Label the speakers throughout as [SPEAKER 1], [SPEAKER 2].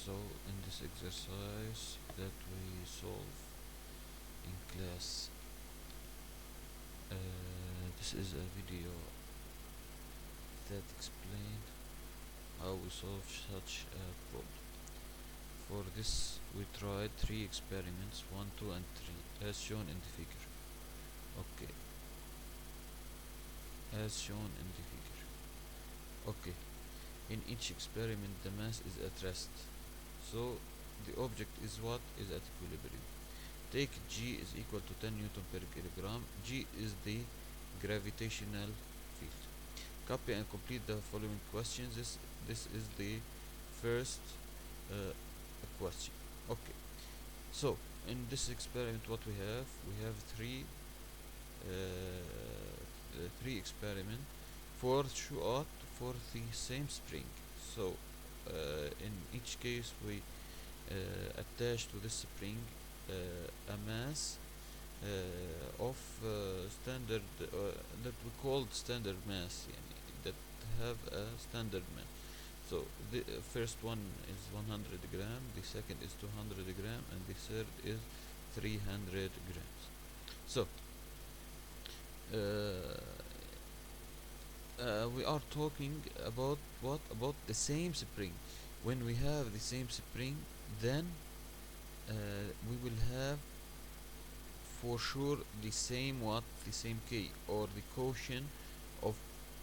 [SPEAKER 1] So in this exercise that we solve in class, this is a video that explains how we solve such a problem. For this we tried 3 experiments, 1, 2 and 3, as shown in the figure. Okay, as shown in the figure. Okay, in each experiment the mass is at rest, so the object is what is at equilibrium. Take G is equal to 10 Newton per kilogram. G is the gravitational field. Copy and complete the following questions. This is the first question. Okay, so in this experiment what we have three experiment for throughout for the same spring. So in each case we attach to this spring a mass of standard that we called standard mass, that have a standard mass. So the first one is 100 gram, the second is 200 gram, and the third is 300 grams. So we are talking about what? About the same spring. When we have the same spring, then we will have for sure the same K, or the quotient of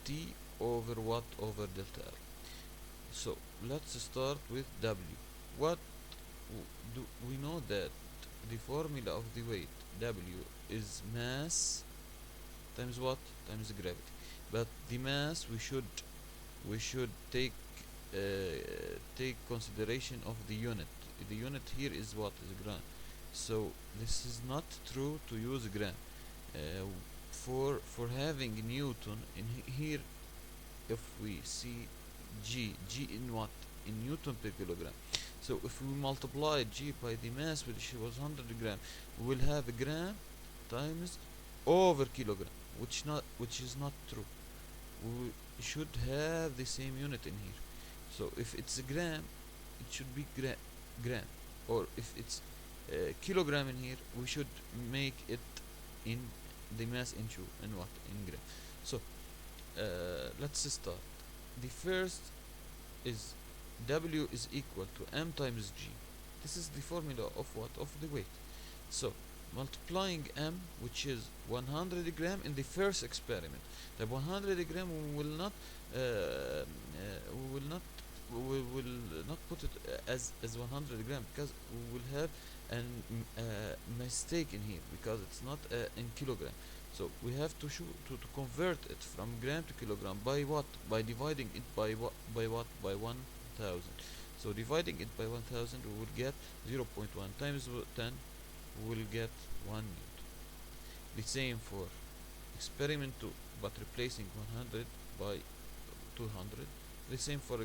[SPEAKER 1] T over over delta L. So let's start with W. What do we know? That the formula of the weight W is mass times what? Times gravity. But the mass we should take consideration of the unit. The unit here is what? Is gram. So this is not true to use gram. For having Newton in here, if we see G in what? In Newton per kilogram. So if we multiply G by the mass, which was 100 gram, we will have a gram times over kilogram, which is not true. We should have the same unit in here. So if it's a gram, it should be gram, or if it's kilogram in here, we should make it in the mass into in what? In gram. So let's start. The first is W is equal to M times G. This is the formula of what? Of the weight. So multiplying M, which is 100 gram in the first experiment. The 100 gram we will not put it as 100 gram, because we will have a mistake in here, because it's not in kilogram. So we have to convert it from gram to kilogram by what? By dividing it by what? By 1000. So dividing it by 1000, we will get 0.1 times 10, we will get 1 Newton. The same for experiment 2, but replacing 100 by 200. The same for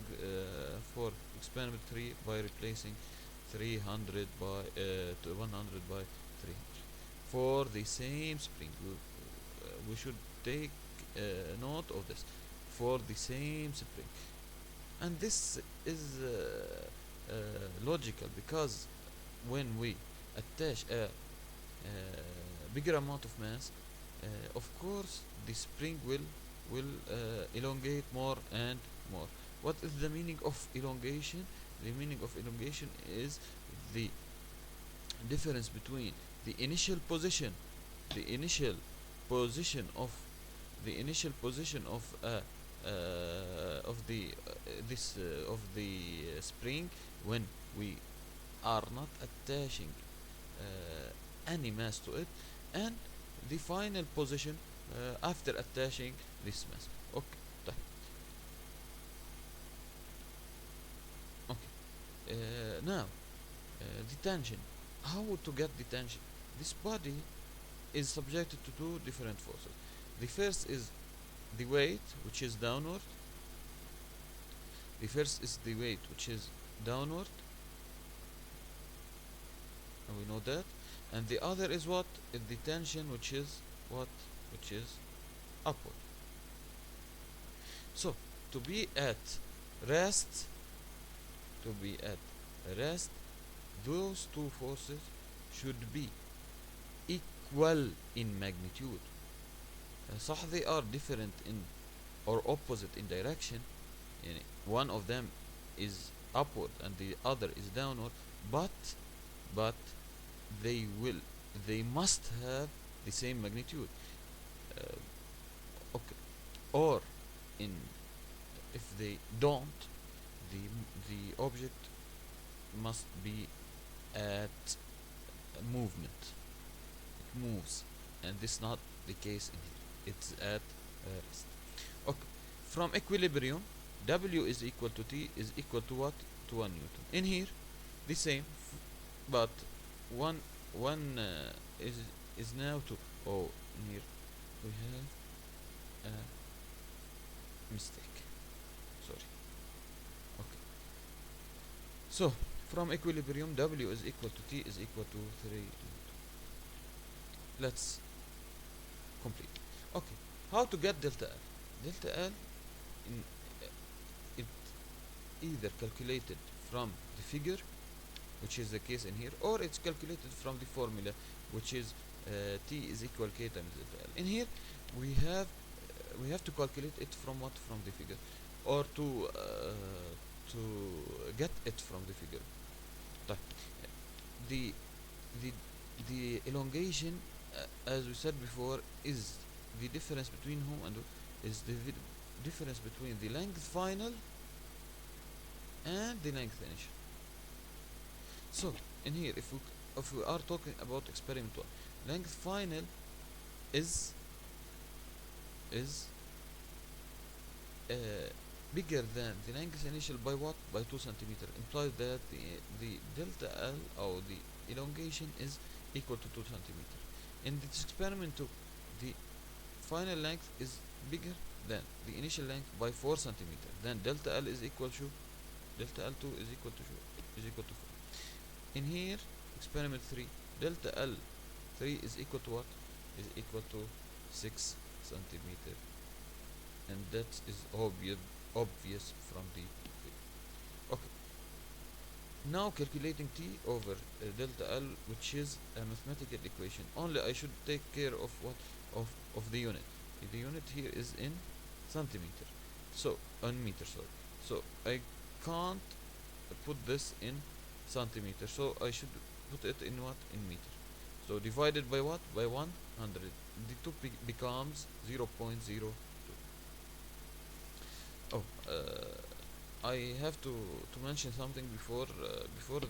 [SPEAKER 1] experiment 3, by replacing 300 by 100 by 300. For the same spring, we should take note of this. For the same spring, and this is logical, because when we attach a bigger amount of mass, of course the spring will elongate more and more. What is the meaning of elongation? The meaning of elongation is the difference between the initial position of the spring, when we are not attaching any mass to it, and the final position after attaching this mass. Okay, now the tension. How to get the tension? This body is subjected to two different forces. The first is the weight, which is downward. And we know that. And the other is what? The tension, which is what? Which is upward. So to be at rest, rest, those two forces should be equal in magnitude. صح, they are different in or opposite in direction, يعني one of them is upward and the other is downward, but they will they must have the same magnitude. Okay, or in if they don't, the the object must be at movement, it moves, and this is not the case in here, it's at rest. Okay, from equilibrium, W is equal to T is equal to what? To 1 Newton. In here, the same, but one is now 2. Oh, in here we have a mistake. Sorry. Okay. So from equilibrium, W is equal to T is equal to 3 Newton. Let's complete. Okay. How to get delta L? Delta L in it either calculated from the figure, which is the case in here, or it's calculated from the formula, which is T is equal K times delta L. In here we have to calculate it from what? From the figure, or to get it from the figure. The the the elongation, as we said before, is the difference between whom and is the difference between the length final and the length initial. So in here, if we are talking about experiment 1, length final is uh, bigger than the length initial by what? By 2 centimeter. Implies that the delta L or the elongation is equal to 2 centimeter. In this experiment 2, the final length is bigger than the initial length by 4 centimeter. Then delta L is equal to delta L2 is equal to 4. In here, experiment 3, delta L3 is equal to what? Is equal to 6 centimeter, and that is obvious from the figure. Okay. Now calculating T over delta L, which is a mathematical equation. Only I should take care of what? Of the unit. The unit here is in centimeter. So on meter, sorry. So I can't put this in centimeter, so I should put it in what? In meter. So divided by what? By 100. The 2 becomes 0.02. Oh, I have to mention something before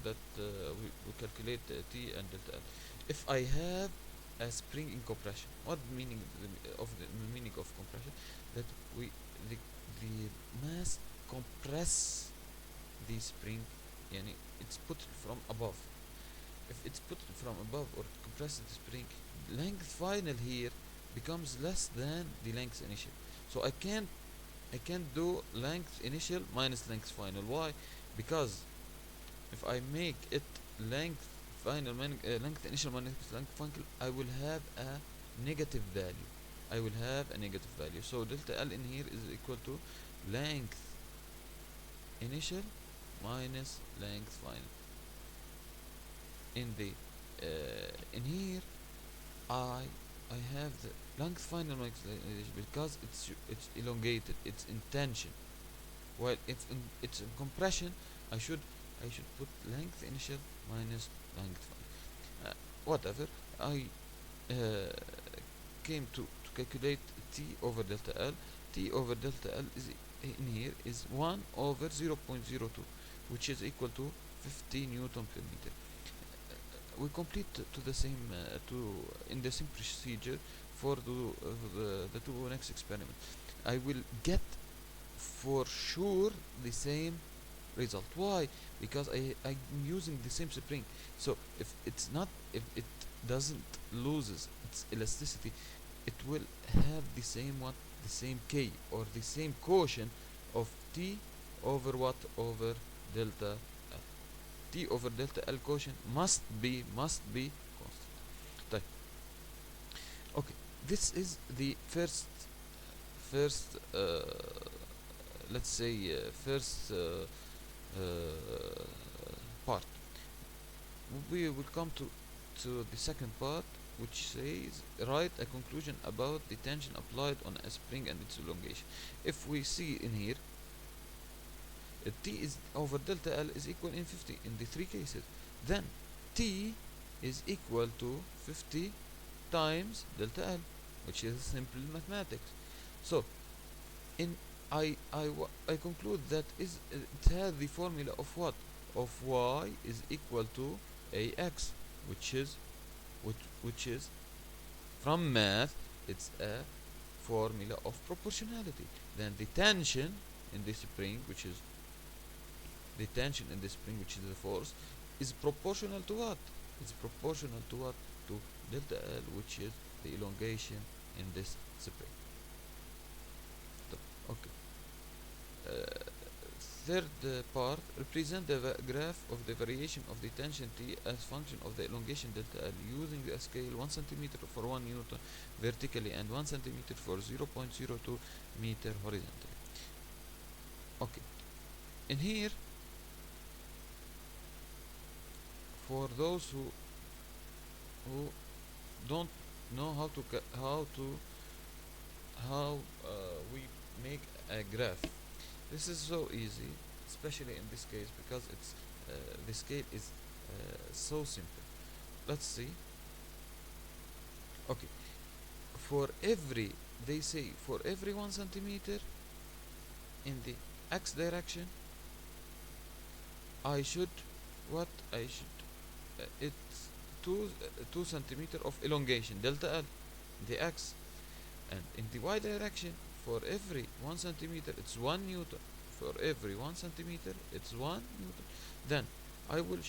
[SPEAKER 1] that we calculate T and delta L. If I have a spring in compression, what meaning of the meaning of compression? That the mass compress the spring, yani it's put from above. If it's put from above or compressed the spring, length final here becomes less than the length initial. So I can't do length initial minus length final. Why? Because if I make it length final length initial minus length final, I will have a negative value. So delta L in here is equal to length initial minus length final. In the in here I have the length final minus length initial because it's elongated, it's in tension. While it's in compression, I should put length initial minus length final. Whatever, I came to calculate T over delta L. T over delta L is in here is 1 over 0.02, which is equal to 50 Newton per meter. We complete to the same in the same procedure for the two next experiments. I will get for sure the same result. Why? Because I'm using the same spring. So if it doesn't loses its elasticity, it will have the same K or the same quotient of T over what? Over delta L. T over delta L quotient must be constant. طيب. Okay, this is the first let's say first part. We will come to the second part, which says write a conclusion about the tension applied on a spring and its elongation. If we see in here, T is over delta L is equal in 50 in the three cases, then T is equal to 50 times delta L, which is simple mathematics. So in I conclude that it has the formula of what? Of y is equal to ax, which is which is from math, it's a formula of proportionality. Then the tension in the spring, which is the tension in the spring, which is the force, is proportional to what? It's proportional to what? To delta L, which is the elongation in this spring. Okay. Third part, represent the graph of the variation of the tension T as function of the elongation delta L using a scale 1 centimeter for 1 newton vertically and 1 centimeter for 0.02 meter horizontally. Okay. In here, for those who don't know how we make a graph, this is so easy, especially in this case, because it's the scale is so simple. Let's see. Okay, for every, they say for every 1 centimeter in the x direction, I should it's 2 centimeter of elongation delta L in the x, and in the y direction, for every 1 centimeter it's 1 newton. For every 1 centimeter it's 1 newton. Then I will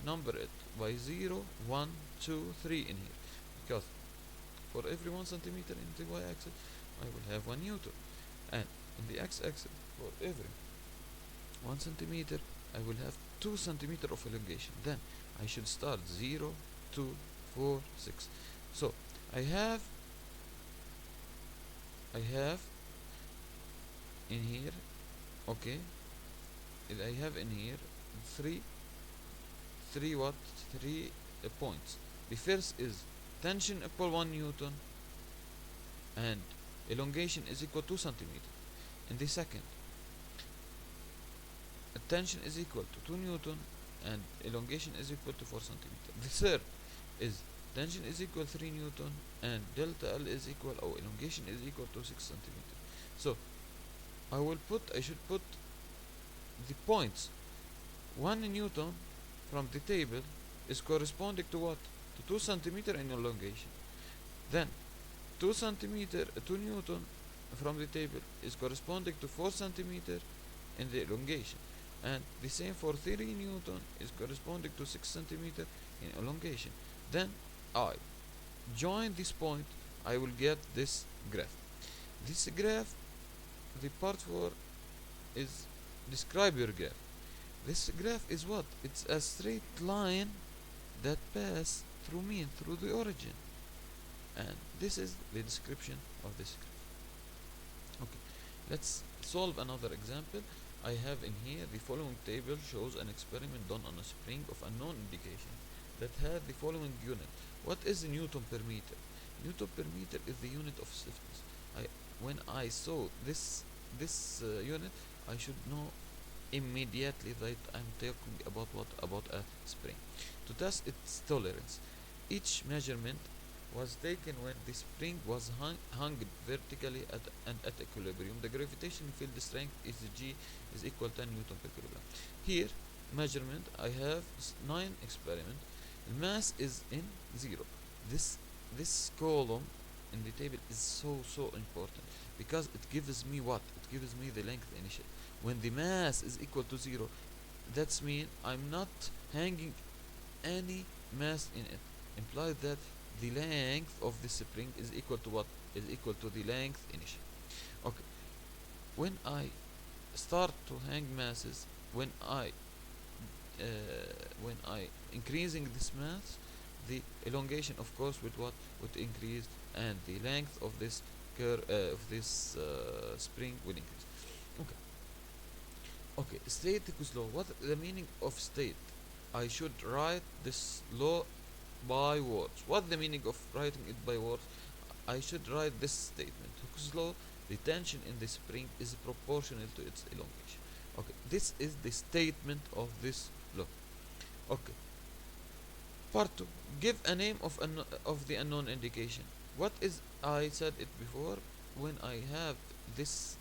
[SPEAKER 1] number it by 0, 1, 2, 3 in here, because for every 1 centimeter in the y-axis I will have 1 newton, and in the x-axis for every 1 centimeter I will have 2 centimeter of elongation. Then I should start 0, 2, 4, 6. So I have in here, okay, I have in here three points. The first is tension equal 1 newton and elongation is equal to 2 centimeter. In the second, tension is equal to 2 newton and elongation is equal to 4 centimeter. The third is tension is equal 3 newton and delta L is equal, or elongation is equal to 6 centimeter. So I should put the points. 1 newton from the table is corresponding to what? To 2 centimeter in elongation. Then 2 newton from the table is corresponding to 4 centimeter in the elongation, and the same for 3 newton is corresponding to 6 centimeter in elongation. Then I join this point, I will get this graph. This graph, the part 4 is describe your graph. This graph is what? It's a straight line that pass through through the origin, and this is the description of this graph. Okay, let's solve another example. I have in here the following table shows an experiment done on a spring of unknown indication that had the following unit. What is the Newton per meter? Newton per meter is the unit of stiffness. When I saw this unit, I should know immediately that I'm talking about what? About a spring. To test its tolerance, each measurement was taken when the spring was hung vertically at equilibrium. The gravitational field strength is G is equal to 10 Newton per kilogram. Here, measurement, I have 9 experiments. The mass is in 0. This column in the table is so important, because it gives me what? It gives me the length initial. When the mass is equal to 0, that's mean I'm not hanging any mass in it. Implies that the length of the spring is equal to what? Is equal to the length initial. Okay. When I start to hang masses, when I increasing this mass, the elongation of course would increase, and the length of this spring will increase. Okay. Okay, staticus law. What the meaning of state? I should write this law by words. What the meaning of writing it by words? I should write this statement. Hooke's law: the tension in the spring is proportional to its elongation. Okay, this is the statement of this law. Okay, part 2. Give a name of the unknown indication. What is, I said it before, when I have this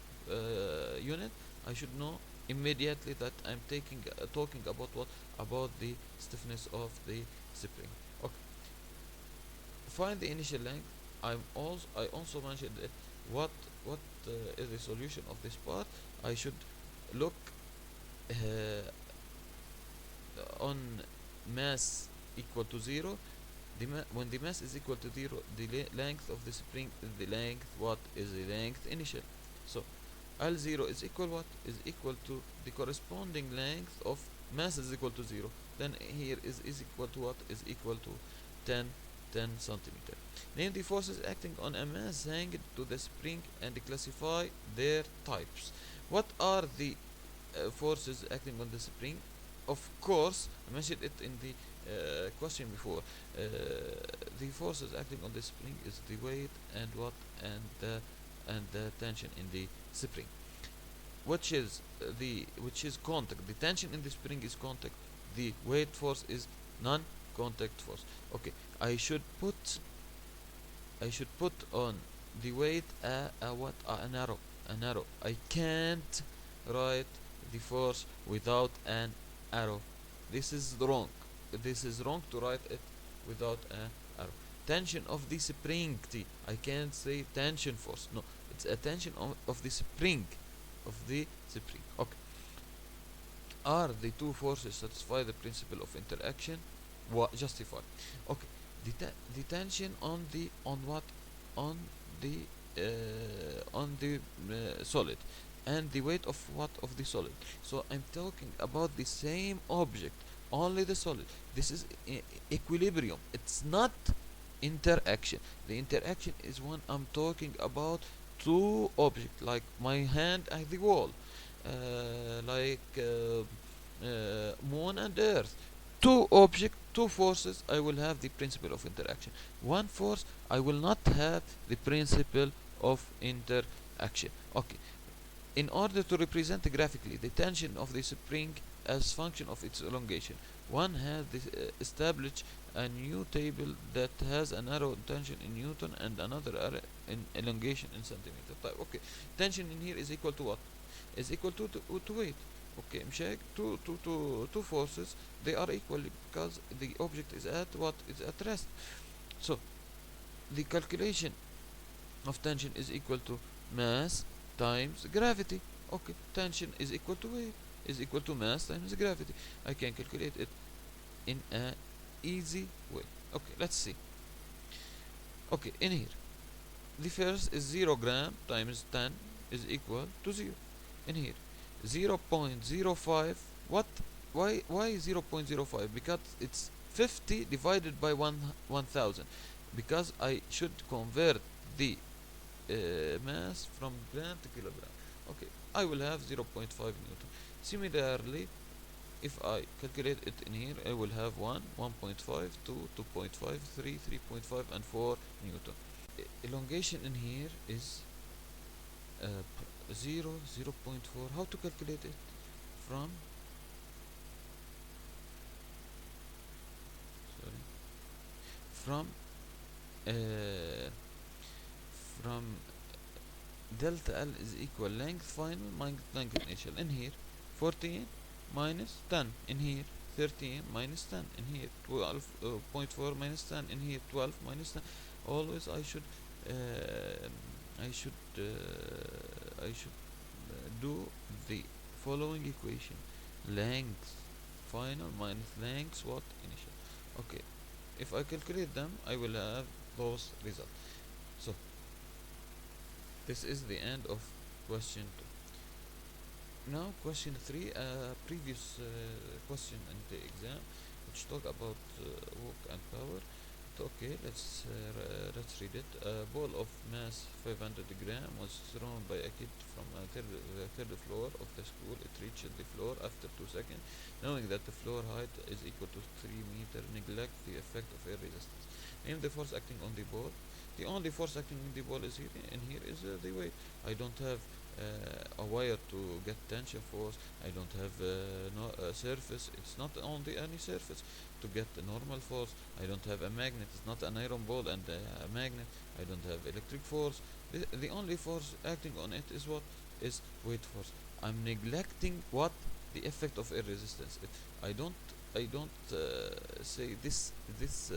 [SPEAKER 1] unit, I should know immediately that I'm talking about what? About the stiffness of the spring. Okay, find the initial length. I also mentioned it. What is the solution of this part? I should look uh, on mass equal to 0. When the mass is equal to 0, the length of the spring is the length. What is the length initial? So L0 is equal what? Is equal to the corresponding length of mass is equal to 0. Then here is equal to what? Is equal to 10 centimeter. Name the forces acting on a mass hanging to the spring and classify their types. What are the forces acting on the spring? Of course, I mentioned it in the question before. The forces acting on the spring is the weight and what, and the tension in the spring, which is contact. The tension in the spring is contact. The weight force is non-contact force. Okay, I should put on the weight an arrow. I can't write the force without an arrow. This is wrong. This is wrong to write it without an arrow. Tension of the spring T. I can't say tension force. No, it's a tension of the spring. Okay. Are the two forces satisfy the principle of interaction? Justify. Okay. The tension on what? On the solid, and the weight of what? Of the solid. So I'm talking about the same object, only the solid. This is equilibrium. It's not interaction. The interaction is when I'm talking about two objects, like my hand and the wall, like moon and earth. Two objects, two forces, I will have the principle of interaction. One force, I will not have the principle of interaction. Okay, in order to represent graphically the tension of the spring as function of its elongation, one has established a new table that has an arrow tension in Newton and another arrow in elongation in centimeter type. Okay, tension in here is equal to what? Is equal to weight. Okay, مشاك two forces, they are equal because the object is at what? Is at rest. So the calculation of tension is equal to mass times gravity. Okay, tension is equal to weight, is equal to mass times gravity. I can calculate it in a easy way. Okay, let's see. Okay, in here, the first is 0 gram times 10 is equal to 0. In here, 0.05. What? Why 0.05? Because it's 50 divided by 1000. Because I should convert the mass from gram to kilogram. Okay, I will have 0.5 Newton. Similarly, if I calculate it in here, I will have 1, 1.5, 2, 2.5, 3, 3.5, and 4 Newton. Elongation in here is 0, 0.4. How to calculate it? From from uh, from delta L is equal length final minus length initial. In here 14 minus 10. In here 13 minus 10. In here 12.4 minus 10. In here 12 minus 10. Always I should do the following equation: length final minus length what? Initial. Okay, if I calculate them, I will have those results. So this is the end of question 2. Now question 3, previous question in the exam, which talk about work and power. Okay, let's read it. A ball of mass 500 gram was thrown by a kid from the third floor of the school. It reached the floor after 2 seconds. Knowing that the floor height is equal to 3 meters, neglect the effect of air resistance. Name the force acting on the ball. The only force acting on the ball is here, and here is the weight. I don't have a wire to get tension force. I don't have no surface. It's not only any surface to get the normal force. I don't have a magnet. It's not an iron ball and a magnet. I don't have electric force. The only force acting on it is what is weight force. I'm neglecting what the effect of air resistance. I don't say this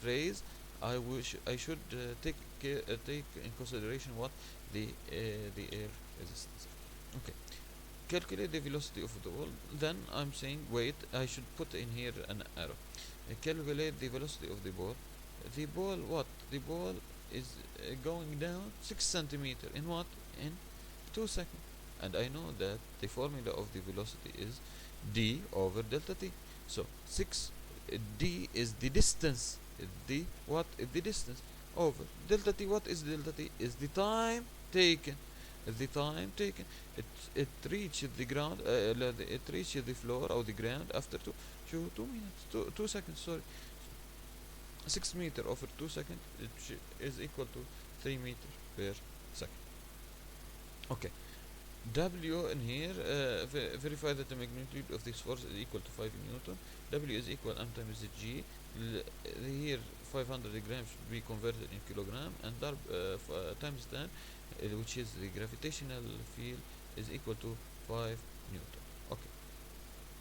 [SPEAKER 1] phrase. I wish I should take in consideration what the air resistance. Okay, calculate the velocity of the ball. Then I'm saying wait. I should put in here an arrow. Calculate the velocity of the ball. The ball what? The ball is going down 6 centimeter in what? In 2 seconds. And I know that the formula of the velocity is d over delta t. So 6 d is the distance. D what is the distance over delta t. What is delta t? Is the time taken. Is the time taken. It reaches the ground. It reaches the floor or the ground after 2 minutes. 2 seconds. Sorry. 6 meter over 2 seconds. It is equal to 3 meters per second. Okay. W in here, verify that the magnitude of this force is equal to 5 Newton. W is equal M times G. Here 500 grams should be converted in kilogram, and times 10, which is the gravitational field, is equal to 5 Newton. Okay.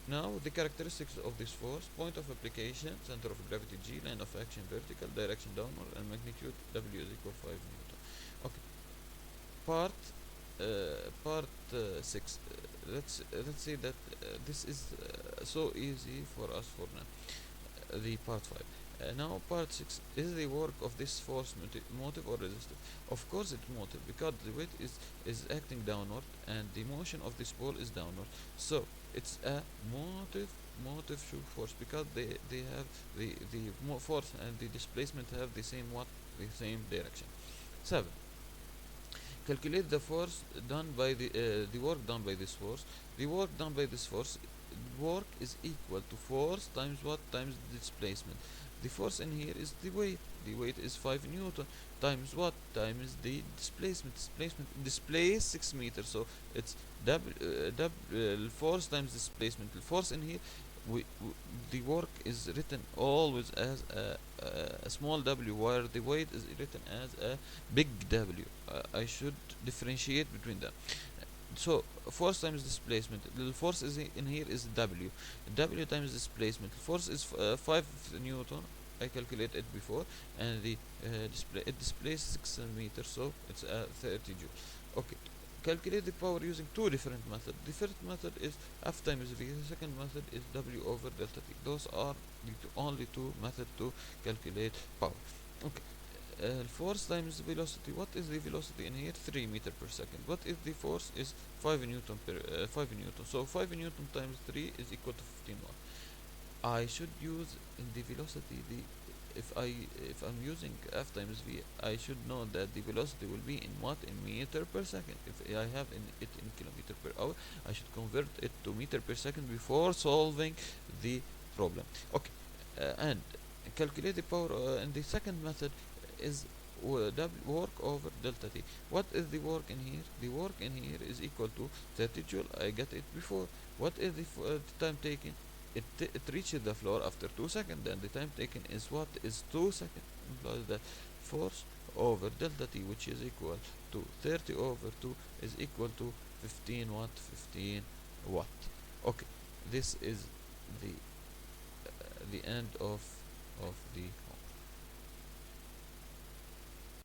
[SPEAKER 1] Now the characteristics of this force: point of application, center of gravity G, line of action vertical, direction downward, and magnitude W is equal to 5 Newton. Okay. Part 6. Let's say that this is so easy for us for now. The part 5. Now part 6 is the work of this force motive or resistive. Of course it's motive because the weight is acting downward and the motion of this ball is downward. So it's a motive force because they have the force and the displacement have the same the same direction. 7. Calculate the force done by the work done by this force. The work done by this force, work is equal to force times what? Times displacement. The force in here is the weight. The weight is 5 Newton times what? Times the displacement. Displace 6 meters. So it's force times displacement. The force in here, the work is written always as a small w, while the weight is written as a big W. I should differentiate between them. So force times displacement. The force is in here is W. W times displacement. Force is 5 Newton. I calculated it before, and the it displays 6 meters, so it's 30 joule. Okay. Calculate the power using two different methods. The first method is F times V. The second method is W over delta T. Those are the only two methods to calculate power. Okay. Force times velocity. What is the velocity in here? 3 meter per second. What is the force? Is 5 Newton per 5 Newton. So 5 Newton times 3 is equal to 15 watt. I should use in the velocity the if I'm using F times V, I should know that the velocity will be in what? In meter per second. If I have it in kilometer per hour, I should convert it to meter per second before solving the problem. Okay, and calculate the power in the second method is work over delta T. What is the work in here? The work in here is equal to 30 joule. I get it before. What is the time taken? It reaches the floor after 2 seconds. Then the time taken is what? Is 2 seconds. Implies that force over delta T, which is equal to 30 over 2, is equal to 15 watt. 15 watt. Okay, this is the end of the